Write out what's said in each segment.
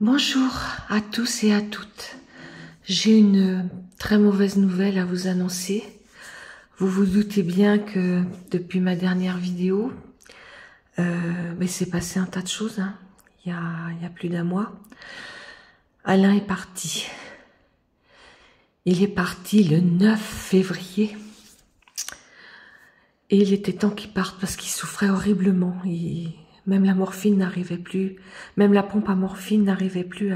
Bonjour à tous et à toutes. J'ai une très mauvaise nouvelle à vous annoncer. Vous vous doutez bien que depuis ma dernière vidéo, il s'est passé un tas de choses. Il y a plus d'un mois. Alain est parti. Il est parti le 9 février. Et il était temps qu'il parte parce qu'il souffrait horriblement. Même la morphine n'arrivait plus, même la pompe à morphine n'arrivait plus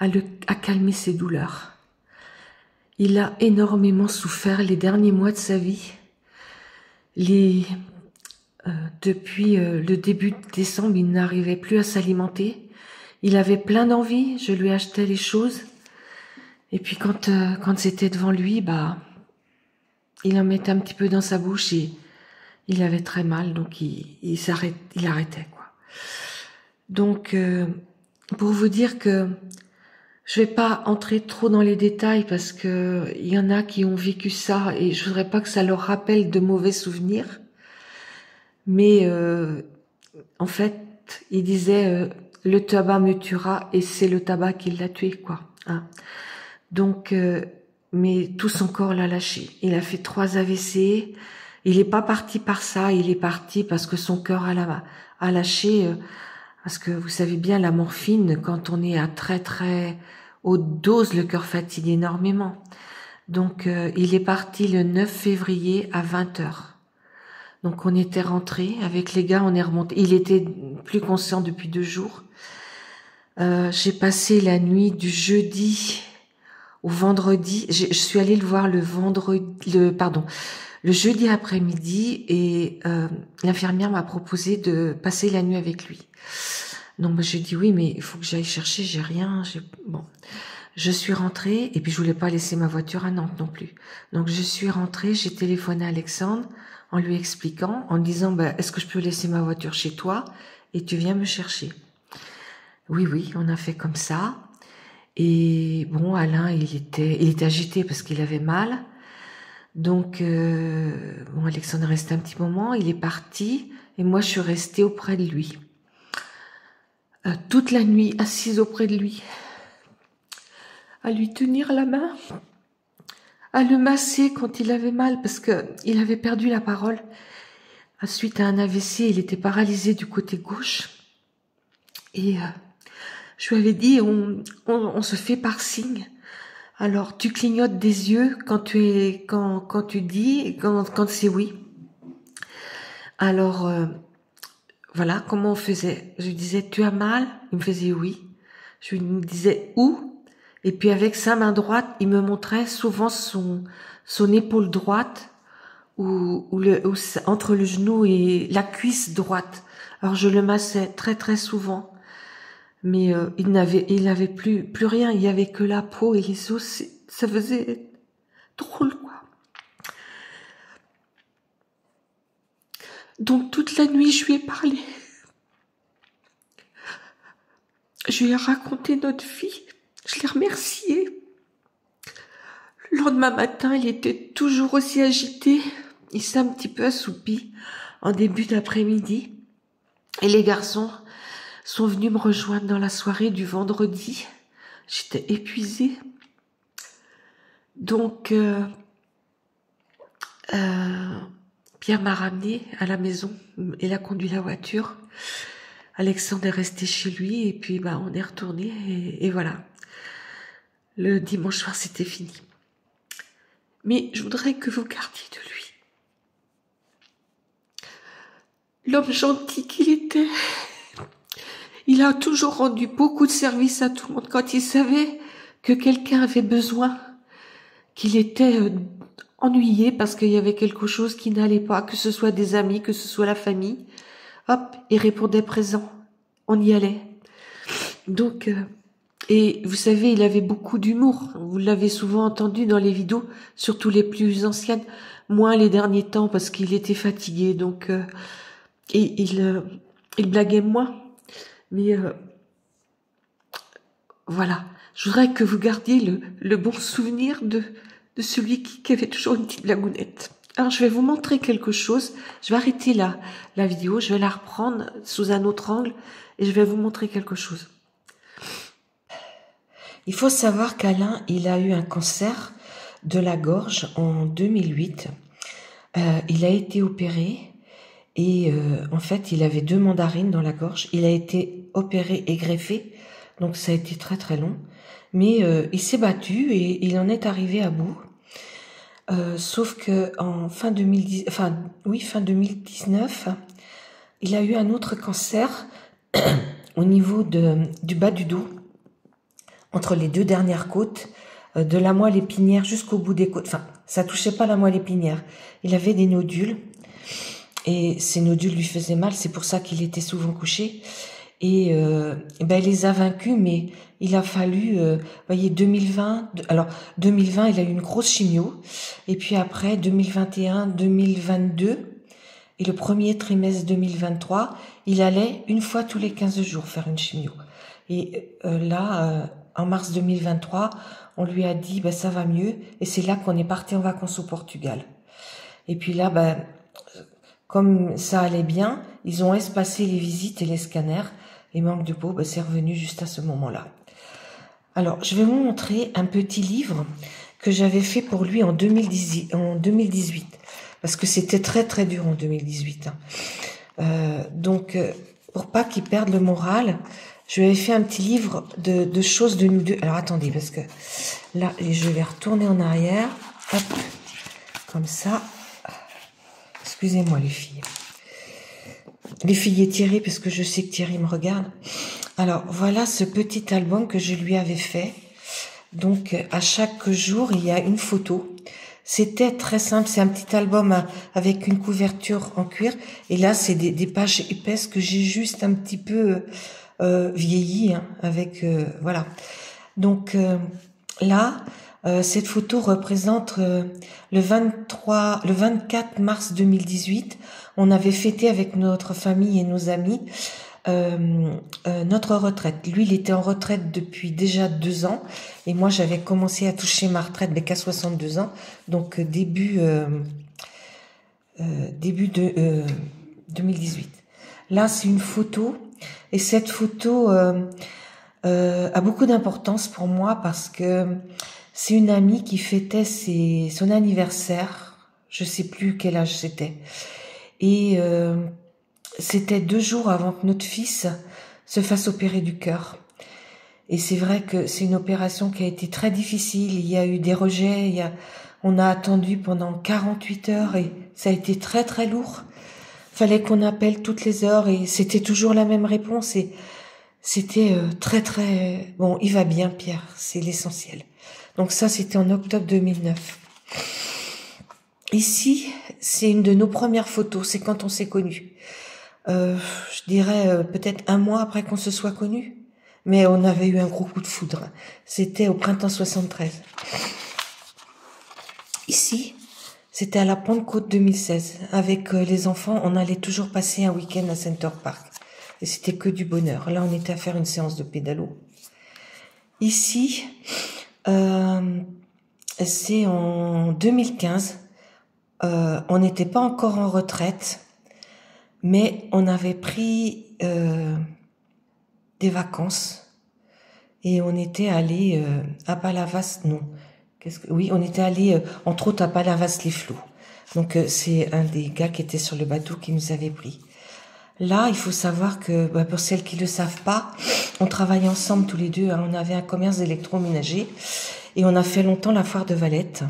à calmer ses douleurs. Il a énormément souffert les derniers mois de sa vie. Depuis le début de décembre, il n'arrivait plus à s'alimenter. Il avait plein d'envie, je lui achetais les choses. Et puis quand c'était devant lui, il en mettait un petit peu dans sa bouche et il avait très mal, donc il arrêtait, quoi. Donc, pour vous dire que je vais pas entrer trop dans les détails parce que il y en a qui ont vécu ça et je voudrais pas que ça leur rappelle de mauvais souvenirs. Mais en fait, il disait le tabac me tuera et c'est le tabac qui l'a tué, quoi. Donc, mais tout son corps l'a lâché. Il a fait 3 AVC. Il est pas parti par ça. Il est parti parce que son cœur a lâché. Parce que vous savez bien, la morphine, quand on est à très très haute dose, le cœur fatigue énormément. Donc, il est parti le 9 février à 20h. Donc, on était rentrés avec les gars, on est remonté. Il était plus conscient depuis 2 jours. J'ai passé la nuit du jeudi au vendredi. Je suis allée le voir le jeudi après-midi et l'infirmière m'a proposé de passer la nuit avec lui. Donc j'ai dit oui, mais il faut que j'aille chercher, j'ai rien. Bon, je suis rentrée et puis je voulais pas laisser ma voiture à Nantes non plus. Donc je suis rentrée, j'ai téléphoné à Alexandre en lui expliquant, en disant est-ce que je peux laisser ma voiture chez toi et tu viens me chercher. Oui, on a fait comme ça. Et bon, Alain, il était agité parce qu'il avait mal. Donc, Alexandre est resté un petit moment, il est parti, et moi, je suis restée auprès de lui. Toute la nuit, assise auprès de lui, à lui tenir la main, à le masser quand il avait mal, parce que il avait perdu la parole. Suite à un AVC, il était paralysé du côté gauche. Et je lui avais dit, on se fait par signe. Alors, tu clignotes des yeux quand tu dis, quand c'est oui. Alors, voilà comment on faisait. Je lui disais, tu as mal? Il me faisait oui. Je lui disais où? Et puis avec sa main droite, il me montrait souvent son épaule droite ou entre le genou et la cuisse droite. Alors je le massais très très souvent. Mais il n'avait plus rien, il y avait que la peau et les os, ça faisait drôle, quoi. Donc toute la nuit, je lui ai parlé. Je lui ai raconté notre vie, je l'ai remercié. Le lendemain matin, il était toujours aussi agité, il s'est un petit peu assoupi en début d'après-midi. Et les garçons sont venus me rejoindre dans la soirée du vendredi. J'étais épuisée. Donc, Pierre m'a ramenée à la maison. Il a conduit la voiture. Alexandre est resté chez lui et puis on est retourné et voilà. Le dimanche soir, c'était fini. Mais je voudrais que vous gardiez de lui l'homme gentil qu'il était. Il a toujours rendu beaucoup de services à tout le monde. Quand il savait que quelqu'un avait besoin, qu'il était ennuyé parce qu'il y avait quelque chose qui n'allait pas, que ce soit des amis, que ce soit la famille, hop, il répondait présent. On y allait. Donc, et vous savez, il avait beaucoup d'humour. Vous l'avez souvent entendu dans les vidéos, surtout les plus anciennes, moins les derniers temps parce qu'il était fatigué. Donc, et il blaguait moins. Mais voilà, je voudrais que vous gardiez le bon souvenir de celui qui avait toujours une petite blagounette. Alors, je vais vous montrer quelque chose. Je vais arrêter la vidéo, je vais la reprendre sous un autre angle et je vais vous montrer quelque chose. Il faut savoir qu'Alain, il a eu un cancer de la gorge en 2008. Il a été opéré et en fait, il avait 2 mandarines dans la gorge. Il a été opéré et greffé, donc ça a été très très long. Mais il s'est battu et il en est arrivé à bout. Sauf que en fin 2019, il a eu un autre cancer au niveau du bas du dos, entre les 2 dernières côtes, de la moelle épinière jusqu'au bout des côtes. Enfin, ça touchait pas la moelle épinière. Il avait des nodules et ces nodules lui faisaient mal. C'est pour ça qu'il était souvent couché. Et il les a vaincus, mais il a fallu, voyez, 2020. Alors 2020, il a eu une grosse chimio, et puis après 2021, 2022 et le premier trimestre 2023, il allait une fois tous les 15 jours faire une chimio. Et là, en mars 2023, on lui a dit ça va mieux, et c'est là qu'on est parti en vacances au Portugal. Et puis là, comme ça allait bien, ils ont espacé les visites et les scanners. Et manque de peau, c'est revenu juste à ce moment-là. Alors, je vais vous montrer un petit livre que j'avais fait pour lui en 2018. Parce que c'était très très dur en 2018. Donc, pour pas qu'il perde le moral, je lui avais fait un petit livre de choses de nous deux. Alors, attendez, parce que là, je vais retourner en arrière. Hop, comme ça. Excusez-moi les filles. Les filles et Thierry, parce que je sais que Thierry me regarde. Alors, voilà ce petit album que je lui avais fait. Donc, à chaque jour, il y a une photo. C'était très simple. C'est un petit album avec une couverture en cuir. Et là, c'est des pages épaisses que j'ai juste un petit peu vieilli. Avec, voilà. Donc, là, cette photo représente le 24 mars 2018. On avait fêté avec notre famille et nos amis notre retraite. Lui, il était en retraite depuis déjà 2 ans, et moi, j'avais commencé à toucher ma retraite qu'à 62 ans, donc début de 2018. Là, c'est une photo, et cette photo a beaucoup d'importance pour moi parce que c'est une amie qui fêtait son anniversaire. Je sais plus quel âge c'était. Et c'était 2 jours avant que notre fils se fasse opérer du cœur. Et c'est vrai que c'est une opération qui a été très difficile. Il y a eu des rejets. On a attendu pendant 48 heures et ça a été très très lourd. Fallait qu'on appelle toutes les heures et c'était toujours la même réponse. Et c'était très très... Bon, il va bien, Pierre. C'est l'essentiel. Donc ça, c'était en octobre 2009. Ici, c'est une de nos premières photos. C'est quand on s'est connus. Je dirais peut-être 1 mois après qu'on se soit connus. Mais on avait eu un gros coup de foudre. C'était au printemps 73. Ici, c'était à la Pentecôte 2016. Avec les enfants, on allait toujours passer un week-end à Center Park. Et c'était que du bonheur. Là, on était à faire une séance de pédalo. Ici, c'est en 2015. On n'était pas encore en retraite, mais on avait pris des vacances et on était allé à Palavas. Non, oui, on était allé entre autres à Palavas-les-Flots. Donc c'est un des gars qui était sur le bateau qui nous avait pris. Là, il faut savoir que pour celles qui le savent pas, on travaillait ensemble tous les deux. On avait un commerce d'électroménager et on a fait longtemps la foire de Valette.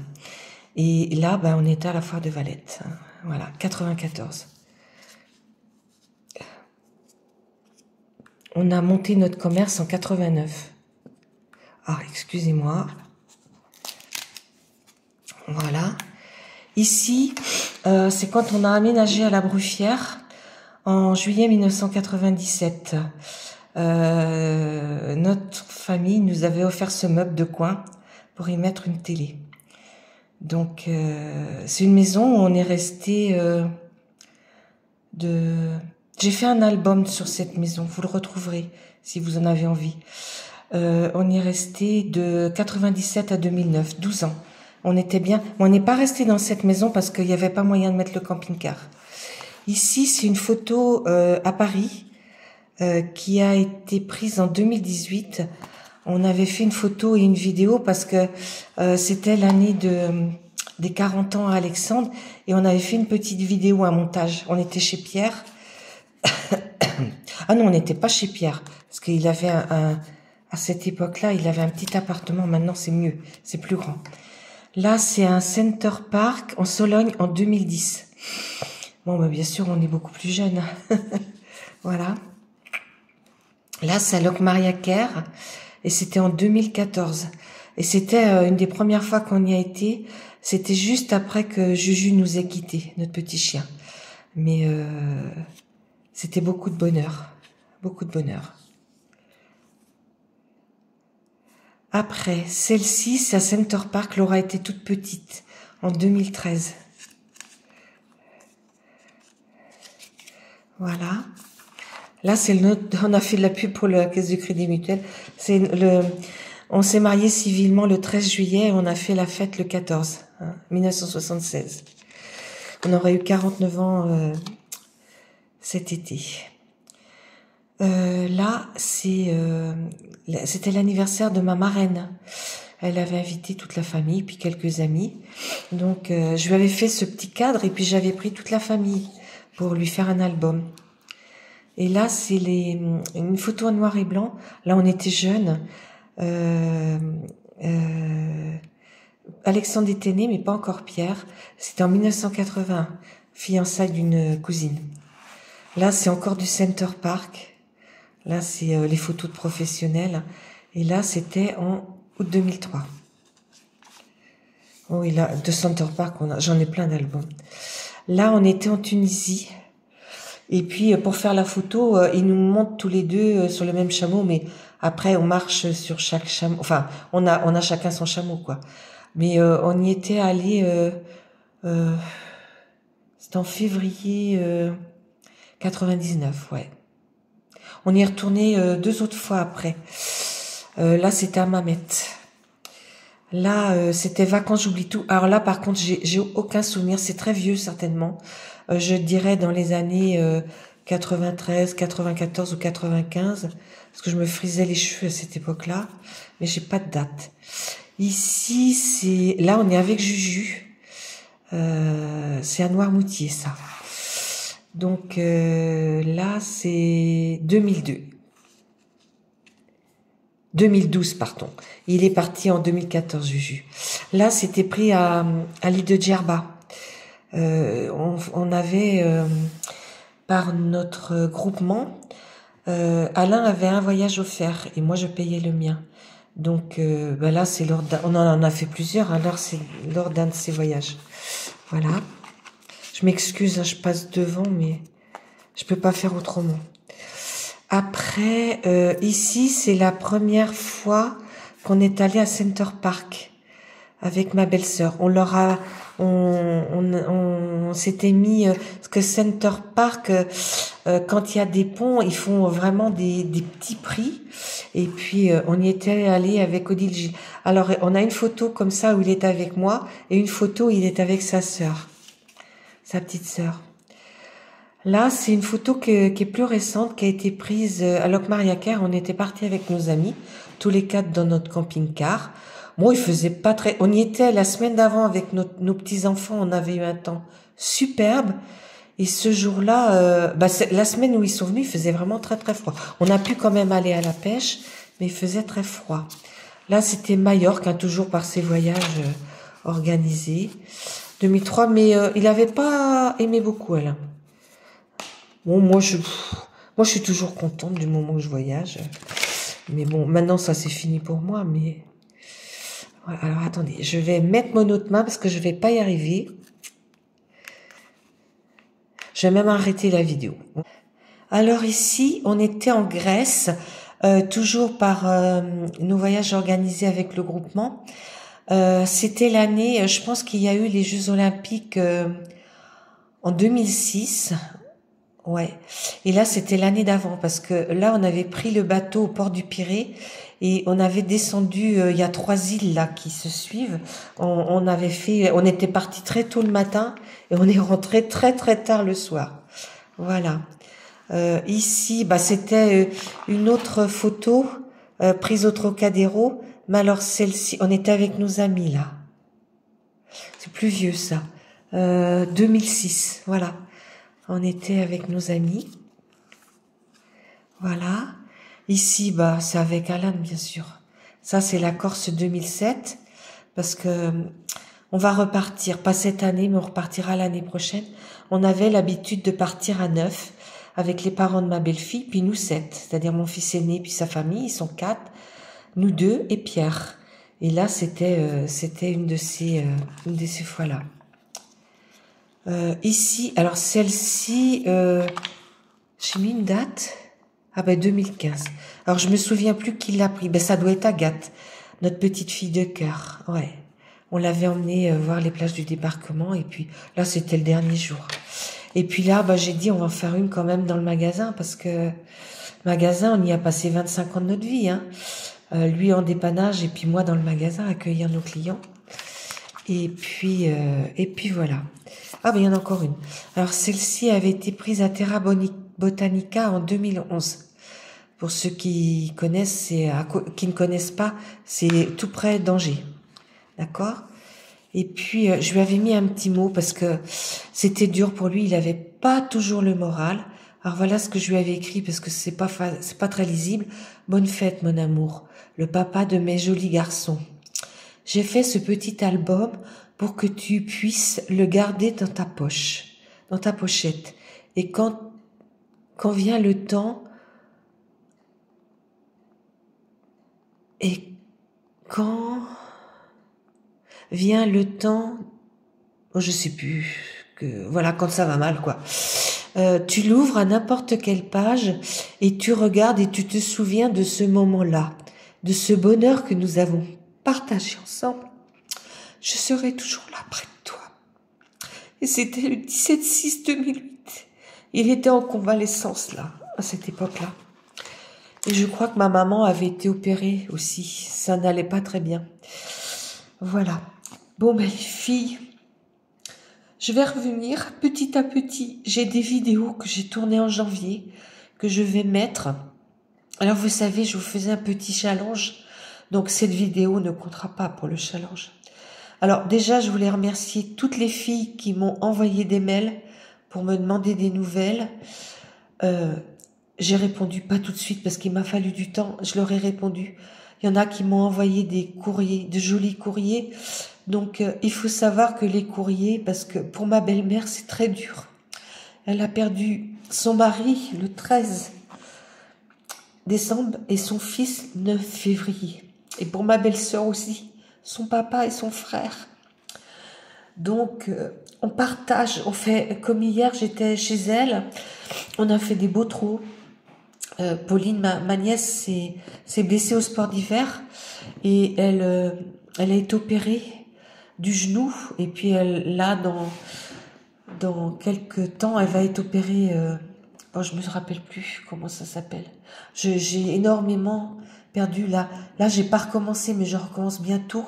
Et là, on était à la foire de Valette. Voilà, 94. On a monté notre commerce en 89. Ah, excusez-moi. Voilà. Ici, c'est quand on a aménagé à la Bruffière en juillet 1997. Notre famille nous avait offert ce meuble de coin pour y mettre une télé. Donc, c'est une maison où on est resté J'ai fait un album sur cette maison, vous le retrouverez si vous en avez envie. On est resté de 97 à 2009, 12 ans. On était bien. On n'est pas resté dans cette maison parce qu'il n'y avait pas moyen de mettre le camping-car. Ici, c'est une photo à Paris qui a été prise en 2018. On avait fait une photo et une vidéo parce que c'était l'année des 40 ans à Alexandre et on avait fait une petite vidéo, un montage. On était chez Pierre. Ah non, on n'était pas chez Pierre parce qu'il avait à cette époque-là, il avait un petit appartement. Maintenant, c'est mieux, c'est plus grand. Là, c'est un Center Park en Sologne en 2010. Bon, bah, bien sûr, on est beaucoup plus jeunes. Voilà. Là, c'est à Locmaria-Kerr et c'était en 2014. Et c'était une des premières fois qu'on y a été. C'était juste après que Juju nous ait quittés, notre petit chien. Mais c'était beaucoup de bonheur. Beaucoup de bonheur. Après, celle-ci, c'est à Center Park. Laura était toute petite, en 2013. Voilà. Là, c'est on a fait de la pub pour la Caisse du Crédit Mutuel. On s'est mariés civilement le 13 juillet et on a fait la fête le 14, 1976. On aurait eu 49 ans cet été. Là, c'était l'anniversaire de ma marraine. Elle avait invité toute la famille, puis quelques amis. Donc, je lui avais fait ce petit cadre et puis j'avais pris toute la famille pour lui faire un album. Et là, c'est une photo en noir et blanc. Là, on était jeunes. Alexandre était né, mais pas encore Pierre. C'était en 1980, fiançailles d'une cousine. Là, c'est encore du Center Park. Là, c'est les photos de professionnels. Et là, c'était en août 2003. Oh, et là, de Center Park, j'en ai plein d'albums. Là, on était en Tunisie. Et puis, pour faire la photo, ils nous montent tous les deux sur le même chameau, mais après, on marche sur chaque chameau. Enfin, on a chacun son chameau, quoi. Mais on y était allé, c'était en février 99, ouais. On y est retourné 2 autres fois après. Là, c'était à Mamet. Là, c'était vacances, j'oublie tout. Alors là, par contre, j'ai aucun souvenir. C'est très vieux, certainement. Je dirais dans les années 93, 94 ou 95, parce que je me frisais les cheveux à cette époque-là, mais j'ai pas de date. Ici, là, on est avec Juju. C'est à Noirmoutier, ça. Donc là, c'est 2012, pardon. Il est parti en 2014, Juju. Là, c'était pris à l'île de Djerba. On avait, par notre groupement, Alain avait un voyage offert et moi, je payais le mien. Donc là, c'est on en a fait plusieurs, alors c'est lors d'un de ces voyages. Voilà. Je m'excuse, je passe devant, mais je peux pas faire autrement. Après, ici, c'est la première fois qu'on est allé à Center Park avec ma belle-sœur. On s'était mis, parce que Center Park, quand il y a des ponts, ils font vraiment des petits prix. Et puis, on y était allé avec Odile Gilles. Alors, on a une photo comme ça où il est avec moi et une photo où il est avec sa sœur, sa petite sœur. Là, c'est une photo qui est plus récente, qui a été prise à Locmaria-Kerr. On était partis avec nos amis, tous les 4 dans notre camping-car. Bon, il faisait pas très... On y était la semaine d'avant avec nos petits-enfants. On avait eu un temps superbe. Et ce jour-là, la semaine où ils sont venus, il faisait vraiment très très froid. On a pu quand même aller à la pêche, mais il faisait très froid. Là, c'était Majorque, toujours par ses voyages organisés. 2003, mais il avait pas aimé beaucoup, Alain. Bon, moi, je suis toujours contente du moment où je voyage. Mais bon, maintenant, ça, c'est fini pour moi, mais... Voilà, alors, attendez, je vais mettre mon autre main parce que je vais pas y arriver. Je vais même arrêter la vidéo. Alors ici, on était en Grèce, toujours par nos voyages organisés avec le groupement. C'était l'année, je pense qu'il y a eu les Jeux Olympiques en 2006. Ouais. Et là, c'était l'année d'avant parce que là, on avait pris le bateau au port du Pirée et on avait descendu. Il y a 3 îles là qui se suivent. On était parti très tôt le matin et on est rentré très très tard le soir. Voilà. Ici, c'était une autre photo prise au Trocadéro. Mais alors celle-ci, on était avec nos amis là. C'est plus vieux ça. 2006, voilà. On était avec nos amis. Voilà. Ici, bah, c'est avec Alan, bien sûr. Ça, c'est la Corse 2007. Parce que on va repartir, pas cette année, mais on repartira l'année prochaine. On avait l'habitude de partir à 9 avec les parents de ma belle-fille, puis nous 7, c'est-à-dire mon fils aîné puis sa famille, ils sont 4, nous 2 et Pierre. Et là, c'était une de ces fois-là. Ici, alors celle-ci, j'ai mis une date. Ah ben 2015. Alors je me souviens plus qui l'a pris. Ben ça doit être Agathe, notre petite fille de cœur. Ouais. On l'avait emmenée voir les plages du débarquement et puis là c'était le dernier jour. Et puis là bah j'ai dit on va en faire une quand même dans le magasin parce que magasin on y a passé 25 ans de notre vie hein. Lui en dépannage et puis moi dans le magasin accueillir nos clients. Et puis voilà. Ah ben il y en a encore une. Alors celle-ci avait été prise à Terra Botanica en 2011. Pour ceux qui connaissent, qui ne connaissent pas, c'est tout près d'Angers. D'accord? Et puis, je lui avais mis un petit mot parce que c'était dur pour lui. Il avait pas toujours le moral. Alors voilà ce que je lui avais écrit parce que c'est pas très lisible. Bonne fête, mon amour. Le papa de mes jolis garçons. J'ai fait ce petit album pour que tu puisses le garder dans ta poche, dans ta pochette. Et quand vient le temps, et quand vient le temps, oh, je sais plus, voilà, quand ça va mal, quoi. Tu l'ouvres à n'importe quelle page et tu regardes et tu te souviens de ce moment-là, de ce bonheur que nous avons partagé ensemble. Je serai toujours là près de toi. Et c'était le 17/6/2008. Il était en convalescence, là, à cette époque-là. Et je crois que ma maman avait été opérée aussi. Ça n'allait pas très bien. Voilà. Bon, ben, les filles, je vais revenir petit à petit. J'ai des vidéos que j'ai tournées en janvier, que je vais mettre. Alors, vous savez, je vous faisais un petit challenge. Donc, cette vidéo ne comptera pas pour le challenge. Alors, déjà, je voulais remercier toutes les filles qui m'ont envoyé des mails pour me demander des nouvelles. J'ai répondu pas tout de suite parce qu'il m'a fallu du temps. Je leur ai répondu. Il y en a qui m'ont envoyé des courriers, de jolis courriers. Donc, il faut savoir que les courriers, parce que pour ma belle-mère, c'est très dur. Elle a perdu son mari le 13 décembre et son fils le 9 février. Et pour ma belle-sœur aussi, son papa et son frère. Donc, on partage, on fait, comme hier, j'étais chez elle, on a fait des beaux trous. Pauline, ma nièce, s'est blessée au sport d'hiver et elle a été opérée du genou et puis là dans quelques temps elle va être opérée. Bon, je me rappelle plus comment ça s'appelle. J'ai énormément perdu là. Là, j'ai pas recommencé, mais je recommence bientôt.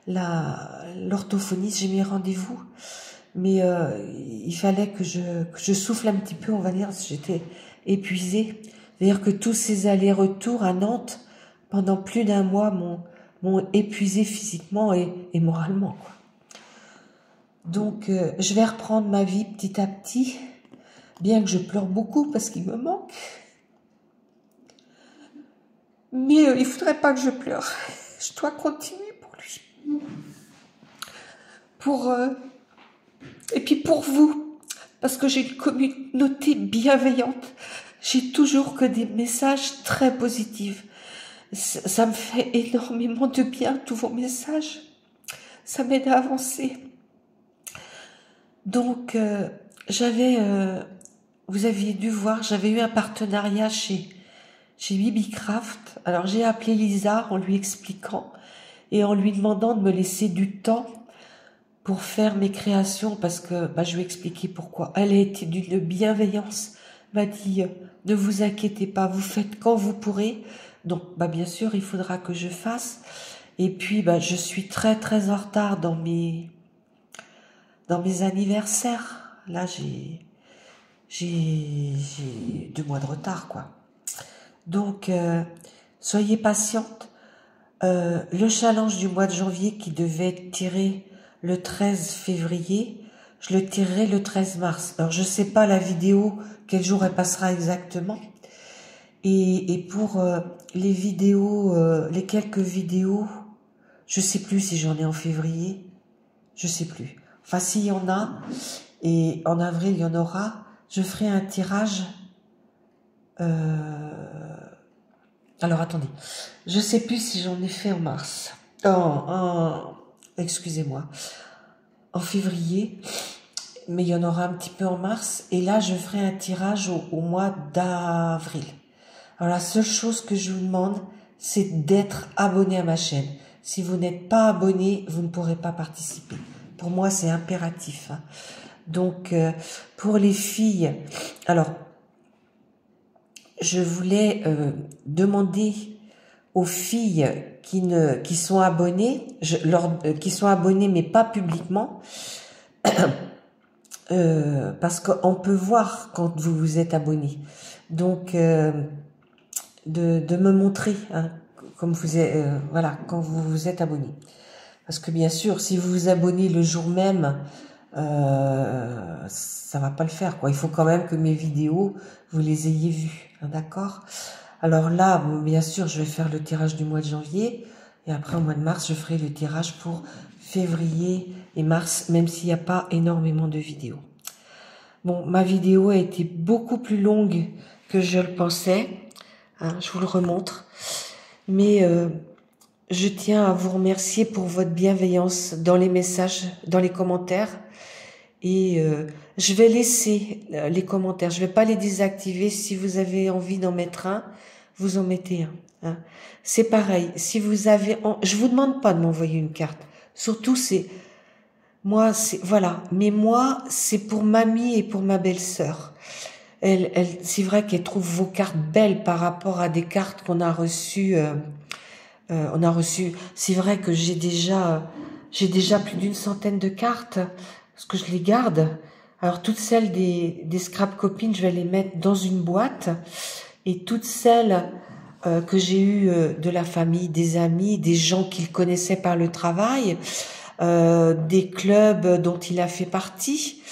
L'orthophoniste, j'ai mis rendez-vous, mais il fallait que je souffle un petit peu, on va dire. J'étais épuisée. C'est-à-dire que tous ces allers-retours à Nantes pendant plus d'un mois m'ont épuisé physiquement et moralement, quoi. Donc, je vais reprendre ma vie petit à petit, bien que je pleure beaucoup parce qu'il me manque. Mais il faudrait pas que je pleure. Je dois continuer pour lui. Et puis pour vous, parce que j'ai une communauté bienveillante. J'ai toujours que des messages très positifs. Ça me fait énormément de bien, tous vos messages. Ça m'aide à avancer. Donc, vous aviez dû voir, j'avais eu un partenariat chez Bibicraft. Alors, j'ai appelé Lisa en lui expliquant et en lui demandant de me laisser du temps pour faire mes créations parce que je lui ai expliqué pourquoi. Elle a été d'une bienveillance, m'a dit ne vous inquiétez pas, vous faites quand vous pourrez. Donc bien sûr, il faudra que je fasse. Et puis je suis très très en retard dans mes anniversaires. Là, j'ai 2 mois de retard, quoi. Donc soyez patiente. Le challenge du mois de janvier qui devait être tiré le 13 février, je le tirerai le 13 mars. Alors je sais pas la vidéo, quel jour elle passera exactement. Et pour les vidéos, les quelques vidéos, je sais plus si j'en ai en février, je sais plus. Enfin s'il y en a, et en avril il y en aura, je ferai un tirage. Alors attendez, je sais plus si j'en ai fait en mars. Excusez-moi, en février, mais il y en aura un petit peu en mars. Et là, je ferai un tirage au mois d'avril. Alors la seule chose que je vous demande, c'est d'être abonné à ma chaîne. Si vous n'êtes pas abonné, vous ne pourrez pas participer. Pour moi, c'est impératif. Hein. Donc, pour les filles, alors, je voulais demander aux filles qui sont abonnées, qui sont abonnées mais pas publiquement, parce qu'on peut voir quand vous vous êtes abonné. Donc de me montrer hein, comme vous êtes, voilà, quand vous vous êtes abonné. Parce que bien sûr, si vous vous abonnez le jour même, ça va pas le faire, quoi. Il faut quand même que mes vidéos, vous les ayez vues, hein, d'accord? Alors là, bon, bien sûr, je vais faire le tirage du mois de janvier, et après, au mois de mars, je ferai le tirage pour février et mars, même s'il n'y a pas énormément de vidéos. Bon, ma vidéo a été beaucoup plus longue que je le pensais, hein, je vous le remontre, mais je tiens à vous remercier pour votre bienveillance dans les messages, dans les commentaires. Et je vais laisser les commentaires. Je vais pas les désactiver. Si vous avez envie d'en mettre un, vous en mettez un. Hein. C'est pareil. Si vous avez, je vous demande pas de m'envoyer une carte. Surtout moi, voilà. Mais moi, c'est pour mamie et pour ma belle-sœur. C'est vrai qu'elle trouve vos cartes belles par rapport à des cartes qu'on a reçues. On a reçu. C'est vrai que j'ai déjà plus d'une centaine de cartes parce que je les garde. Alors toutes celles des scrap copines, je vais les mettre dans une boîte et toutes celles que j'ai eues de la famille, des amis, des gens qu'il connaissait par le travail, des clubs dont il a fait partie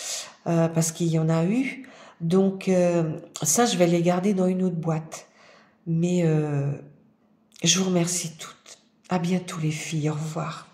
parce qu'il y en a eu. Donc ça, je vais les garder dans une autre boîte. Mais je vous remercie toutes. À bientôt les filles. Au revoir.